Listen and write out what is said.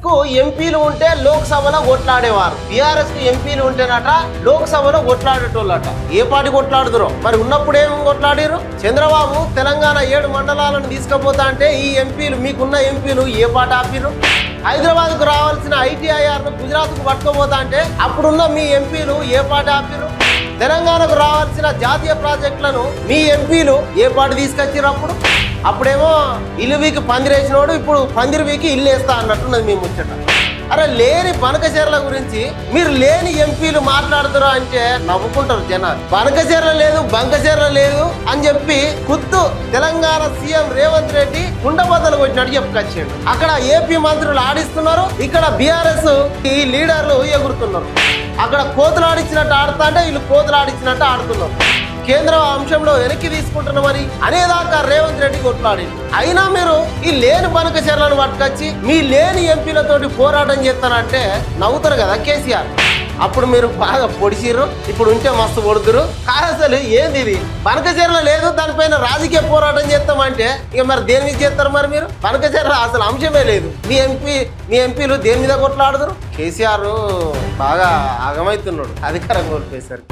కు ఎంపీలు ఉంటే లోక్సభలో కొట్లాడేవారు, బీఆర్ఎస్ కు ఎంపీలు ఉంటేనట లోక్సభలో కొట్లాడేటోళ్ళట. ఏ పార్టీ కొట్లాడుతురో మరి. ఉన్నప్పుడు ఏం కొట్లాడారు? చంద్రబాబు తెలంగాణ 7 మండలాలను తీసుకుపోతా అంటే ఈ ఎంపీలు, మీకున్న ఎంపీలు ఏ పార్టీ ఆపిరు? హైదరాబాద్ కు రావాల్సిన ITIR ను గుజరాత్ కు పట్టుకోపోతా అంటే అప్పుడున్న మీ ఎంపీలు ఏ పార్టీ ఆపిరు? తెలంగాణకు రావాల్సిన జాతీయ ప్రాజెక్టులను మీ ఎంపీలు ఏ పార్టీ తీసుకొచ్చారు? అప్పుడేమో ఇల్లు వీకి పందిరేసినోడు ఇప్పుడు పందిరి వీకి ఇల్లు వేస్తా అన్నట్టున్నది మీ ముచ్చట. అరే లేని బనకచెర్ల గురించి మీరు లేని ఎంపీలు మాట్లాడుతారు అంటే నవ్వుకుంటారు జనాలు. బనకచెర్ల లేదు, బంకచెర్ల లేదు అని చెప్పి ఖుద్దు తెలంగాణ సీఎం రేవంత్ రెడ్డి కుండబద్దలు కొట్టినట్టు చెప్పుకొచ్చాడు. అక్కడ ఏపీ మంత్రులు ఆడిస్తున్నారు, ఇక్కడ బీఆర్ఎస్ ఈ లీడర్లు ఎగురుతున్నారు. అక్కడ కోతులు ఆడించినట్టు ఆడుతా అంటే వీళ్ళు కోతులు ఆడించినట్టు ఆడుతున్నారు. కేంద్ర అంశంలో వెనక్కి తీసుకుంటున్నామని అనేదాకా రేవంత్ రెడ్డి కొట్లాడి, అయినా మీరు ఈ లేని బనకచెర్లను పట్టుకొచ్చి మీ లేని ఎంపీలతోటి పోరాటం చేస్తానంటే నవ్వుతారు కదా కేసీఆర్. అప్పుడు మీరు బాగా పొడిచిర్రు, ఇప్పుడు ఉంటే మస్తు పొడుతురు. అసలు ఏంది ఇది? బనకచెర్ల లేదు, దానిపైన రాజకీయ పోరాటం చేస్తామంటే ఇక మరి దేని మీద చేస్తారు? మరి మీరు బనకచెర్ల అసలు అంశమే లేదు, మీ ఎంపీలు దేని మీద కొట్లాడుతారు? కేసీఆర్ బాగా ఆగమవుతున్నాడు అధికారం కోల్పోయేసరికి.